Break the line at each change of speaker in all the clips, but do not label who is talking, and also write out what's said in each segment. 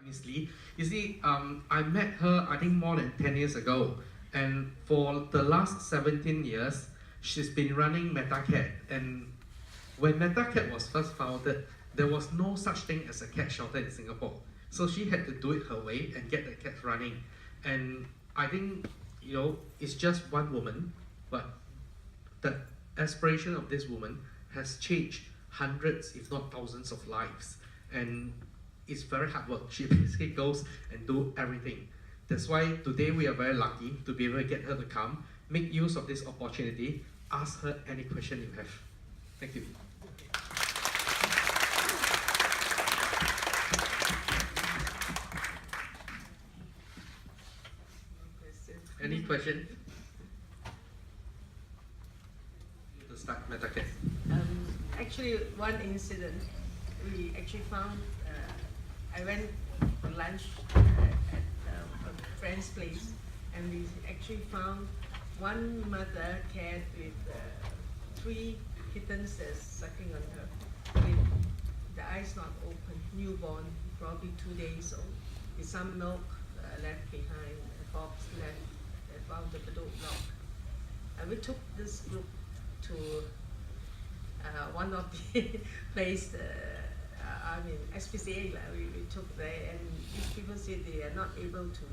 Miss Lee. You see, I met her I think more than 10 years ago, and for the last 17 years, she's been running MetaCat. And when MetaCat was first founded, there was no such thing as a cat shelter in Singapore. So she had to do it her way and get the cats running. And I think, it's just one woman, but the aspiration of this woman has changed hundreds, if not thousands of lives. And it's very hard work. She basically goes and do everything. That's why today we are very lucky to be able to get her to come, make use of this opportunity, ask her any question you have. Thank you. Any question? To start MetaCat.
Actually, one incident, we actually found, I went for lunch at a friend's place, and we actually found one mother cat with 3 kittens sucking on her, with the eyes not open, newborn, probably 2 days old, with some milk left behind, a box left around the Bedok block. And we took this group to one of the place, SPCA, we took there, and these people said they are not able to,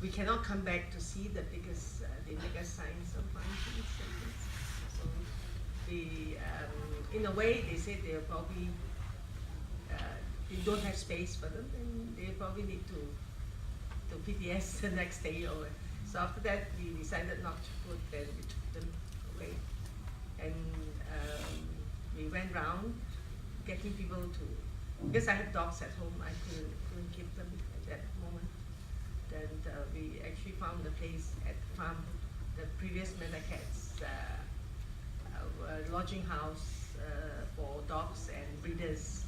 we cannot come back to see them because they make us sign some findings. So in a way, they said they probably, they don't have space for them, and they probably need to PTS the next day. So after that, we decided not to put them, we took them away. And we went round getting people to, because I have dogs at home, I couldn't keep them at that moment. Then we actually found the place at farm, the previous MetaCat's lodging house for dogs and breeders.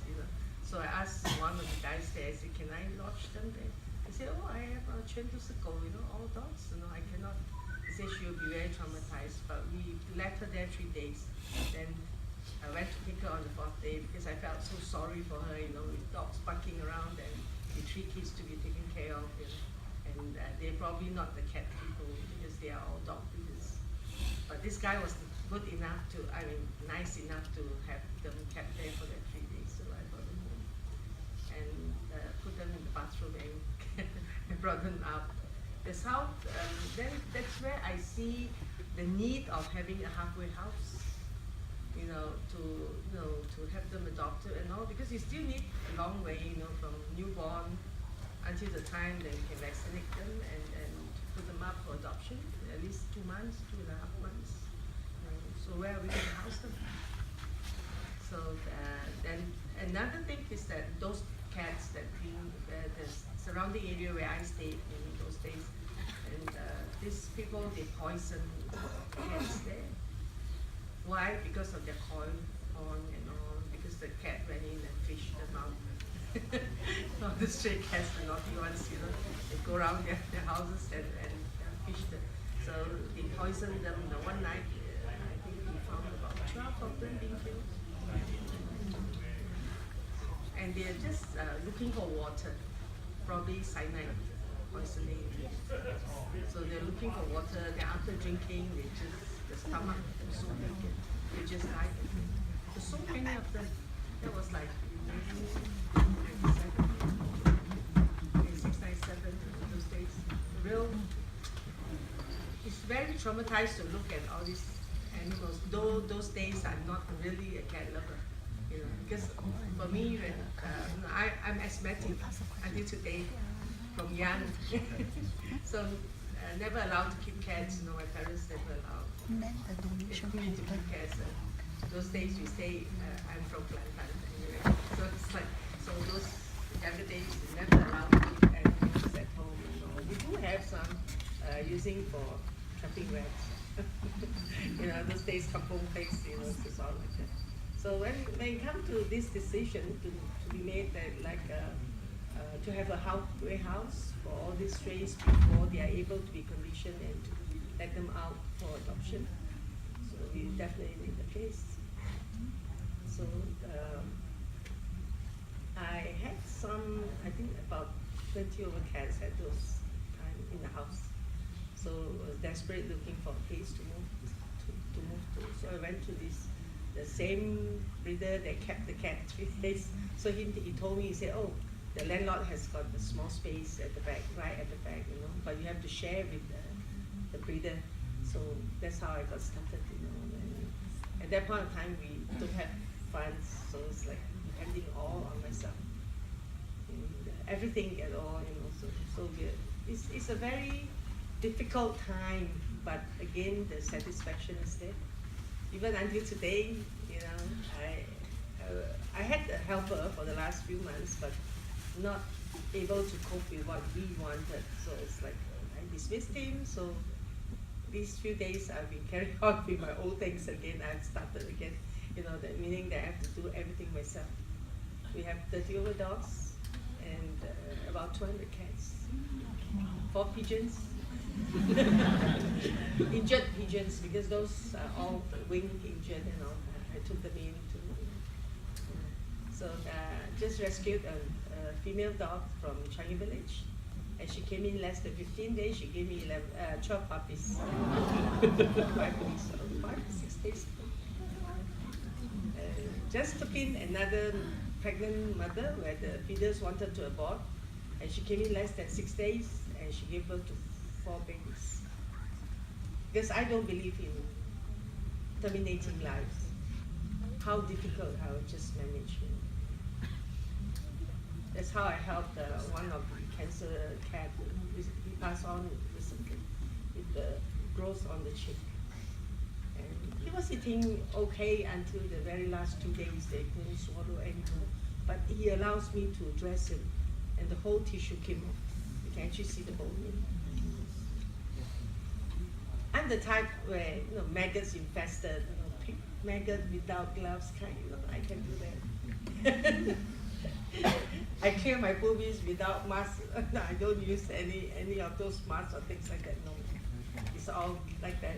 So I asked one of the guys there, I said, can I lodge them there? He said, oh, I have a Chentusico, all dogs, I cannot. He said she will be very traumatized, but we left her there 3 days. Then I went to pick her on the 4th day because I felt so sorry for her, with dogs barking around and the 3 kids to be taken care of. And they're probably not the cat people because they are all dog breeders. But this guy was good enough to, nice enough to have them kept there for that 3 days. So I brought them home and put them in the bathroom and brought them up. That's how, then that's where I see the need of having a halfway house, to have them adopted and all, because you still need a long way, from newborn until the time that you can vaccinate them and put them up for adoption, at least 2 months, 2.5 months. So where are we going to house them? So then another thing is that those cats that clean the surrounding area where I stayed in those days, and these people, they poison cats there. Why? Because of their horn and all, because the cat went in and fished them out. All the stray cats, the naughty ones, they go around their houses and fish them. So they poisoned them. One night, I think we found about 12 of them being killed. And they're just looking for water, probably cyanide poisoning. So they're looking for water. Then after drinking, the stomach was so big, they just died. There's so many of them. That was like 96, 97 those days. It's very traumatized to look at all these animals. Though those days I'm not really a cat lover. Because for me, when I'm asthmatic until today, from young. So never allowed to keep cats. My parents never allowed me to keep cats. Those days we say, I'm from Kelantan anyway. So it's like, so those younger days we never allowed to keep animals at home. We do have some using for trapping rats. Those days kampung place, it's all like that. So when it comes to this decision to be made that to have a halfway house for all these strays before they are able to be conditioned and to let them out for adoption. So we definitely need the place. So I had some, I think about 20 over cats at those time in the house. So I was desperate looking for a place to move to. So I went to the same breeder that kept the cat 3 days. So he told me, he said, oh, the landlord has got a small space at the back, right at the back, you know, but you have to share with the breeder. So that's how I got started, you know. And at that point of time, we don't have funds, so it's like depending all on myself. And everything at all, you know, so good. It's a very difficult time, but again, the satisfaction is there. Even until today, you know, I had a helper for the last few months, but not able to cope with what we wanted. So it's like I dismissed him. So these few days I've been carrying on with my old things again. I've started again, you know, that meaning that I have to do everything myself. We have 30 over dogs and about 200 cats, 4 pigeons. Injured pigeons, because those are all wing injured and all. I took them in to, so just rescued a female dog from Changi Village, and she came in less than 15 days. She gave me 12 puppies. 5 weeks, 5 to 6 days. Just took in another pregnant mother where the feeders wanted to abort, and she came in less than 6 days, and she gave birth to 4 babies. Because I don't believe in terminating lives. How difficult I would just manage. You know. That's how I helped one of the cancer cat. He passed on recently with the growth on the cheek. And he was eating okay until the very last 2 days. They couldn't swallow anymore. But he allows me to dress him, and the whole tissue came off. You can actually see the bone. I'm the type where, you know, maggots infested, you know, pick maggot without gloves kind, you know, I can do that. I clear my boobies without mask. I don't use any of those masks or things like that, no. It's all like that.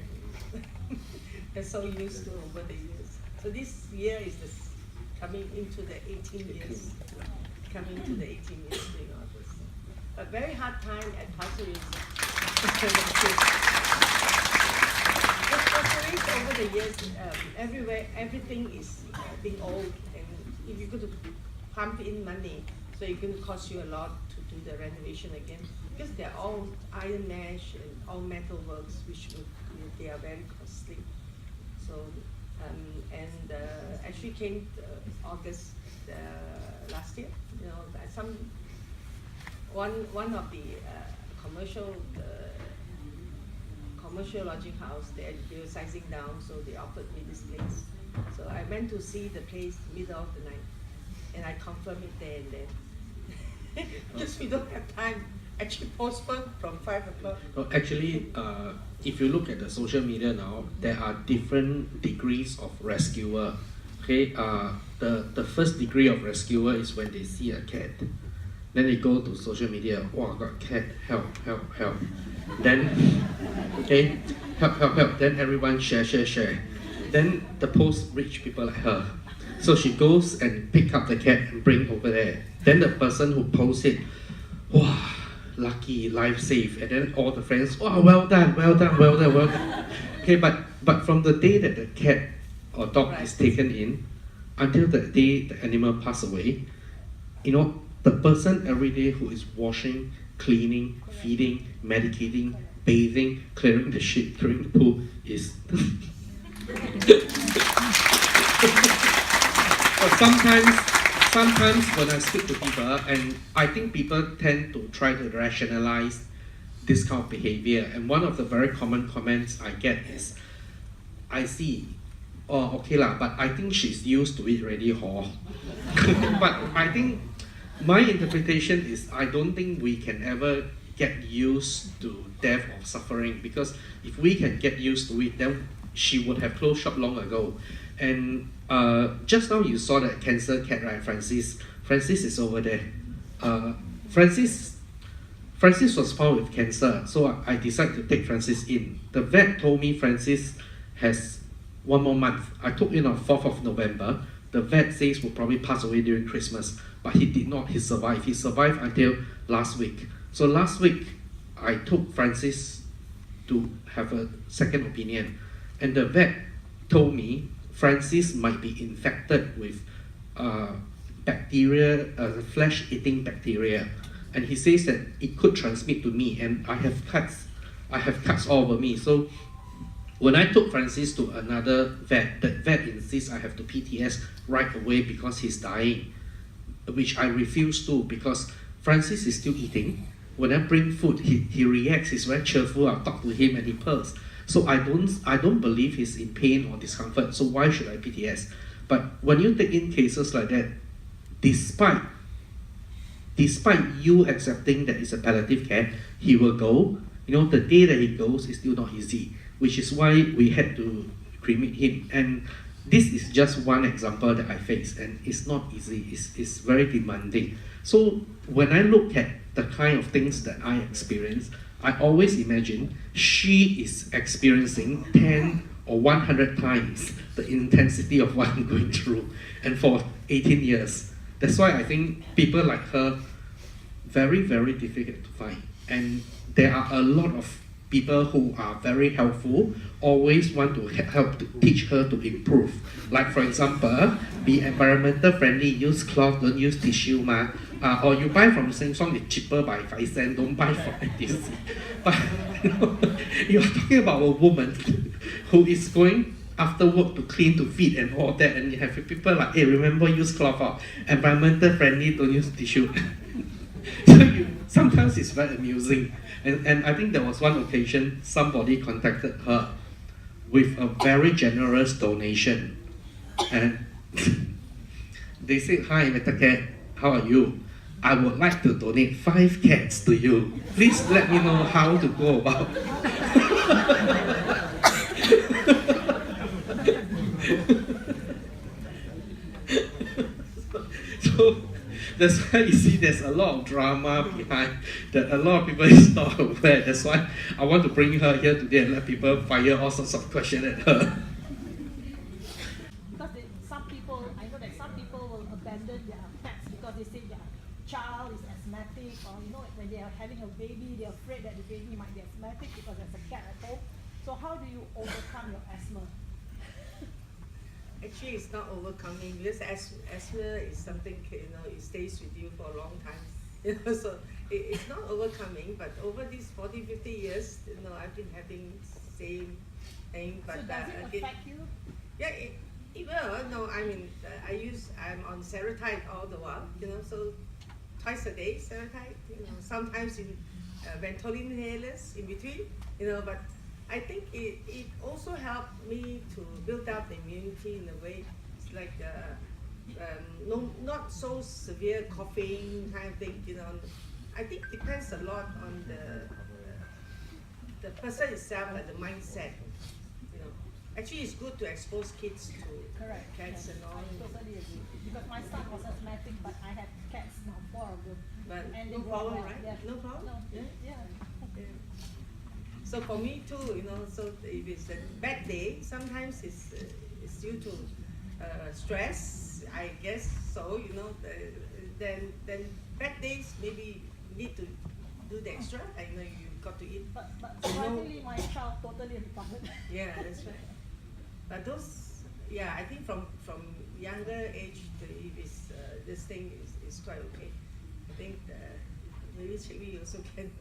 They're so used to over the years. So this year is coming into the 18 years. Coming to the 18 years doing all this. A very hard time at Pasir Ris. Over the years, everywhere, everything is being old, and if you're going to pump in money, so it's going to cost you a lot to do the renovation again, because they're all iron mesh and all metal works, which they are very costly. So, actually came August last year. You know, one of the commercial lodging house, they were sizing down, so they offered me this place. So I went to see the place middle of the night, and I confirmed it there and then. Because we don't have time, actually postponed from 5 o'clock.
No, actually, if you look at the social media now, there are different degrees of rescuer. Okay, the first degree of rescuer is when they see a cat. Then they go to social media, oh, got cat, help. Then, okay, help. Then everyone share. Then the post reach people like her. So she goes and pick up the cat and bring over there. Then the person who posts it, wow, lucky, life safe. And then all the friends, wow, well done. Okay, but from the day that the cat or dog is taken in, until the day the animal pass away, you know, the person every day who is washing, cleaning, feeding, medicating, bathing, clearing the shit, clearing the pool is sometimes when I speak to people, and I think people tend to try to rationalize this kind of behavior, and one of the very common comments I get is, I see, oh, okay lah, but I think she's used to it already, hor. But I think my interpretation is, I don't think we can ever get used to death or suffering, because if we can get used to it, then she would have closed shop long ago. And just now you saw that cancer cat, right, Francis? Francis is over there. Francis was found with cancer, so I decided to take Francis in. The vet told me Francis has 1 more month. I took in on 4th of November. the vet says will probably pass away during Christmas, but he did not. He survived. He survived until last week. So last week, I took Francis to have a second opinion, and the vet told me Francis might be infected with bacteria, flesh-eating bacteria, and he says that it could transmit to me, and I have cuts all over me. So when I took Francis to another vet, that vet insists I have to PTS right away because he's dying, which I refuse to, because Francis is still eating. When I bring food, he reacts, he's very cheerful, I'll talk to him and he purrs. So I don't believe he's in pain or discomfort, so why should I PTS? But when you take in cases like that, despite you accepting that it's a palliative care, he will go. You know, the day that he goes is still not easy, which is why we had to cremate him. And this is just one example that I faced, and it's not easy, it's very demanding. So when I look at the kind of things that I experience, I always imagine she is experiencing 10 or 100 times the intensity of what I'm going through, and for 18 years. That's why I think people like her, very, very difficult to find. And there are a lot of people who are very helpful, always want to help to teach her to improve. Like for example, be environmental friendly, use cloth, don't use tissue ma. Or you buy from Samsung, it's cheaper by 5 cents, don't buy from NTUC. But you're talking about a woman who is going after work to clean, to feed and all that, and you have people like, hey, remember use cloth, environmental friendly, don't use tissue. So sometimes it's very amusing. And I think there was one occasion somebody contacted her with a very generous donation, and they said, hi Mr. Cat, how are you? I would like to donate 5 cats to you. Please let me know how to go about. So that's why you see there's a lot of drama behind that a lot of people is not aware. That's why I want to bring her here today and let people fire all sorts of questions at her.
Because some people, I know that some people will abandon their pets because they say their child is asthmatic, or you know, when they are having a baby, they're afraid that the baby might be asthmatic because there's a cat at home. So how do you overcome your asthma?
Actually, it's not overcoming, because asthma is something, you know, it stays with you for a long time. You know, so it's not overcoming, but over these 40, 50 years, you know, I've been having same thing. But
so does it affect you?
Yeah, it will. No, I mean, I'm on Serotype all the while, you know, so twice a day Serotype, you know, sometimes in Ventolin inhalers in between, you know, but I think it also helped me to build up the immunity in a way. It's like not so severe coughing kind of thing, you know. I think it depends a lot on the person itself and the mindset, you know. Actually, it's good to expose kids to cats and all.
I totally agree. Because my son was asthmatic, but I had cats now, 4 of them.
But
and
no problem, right?
Yeah.
No problem?
No. Yeah.
So for me too, you know, so if it's a bad day, sometimes it's due to stress, I guess. So, you know, then bad days maybe need to do the extra. I know you got to eat.
But surprisingly, my child totally recovered.
Yeah, that's right. But those, yeah, I think from younger age to if it's this thing is quite okay. I think maybe Chigwi also can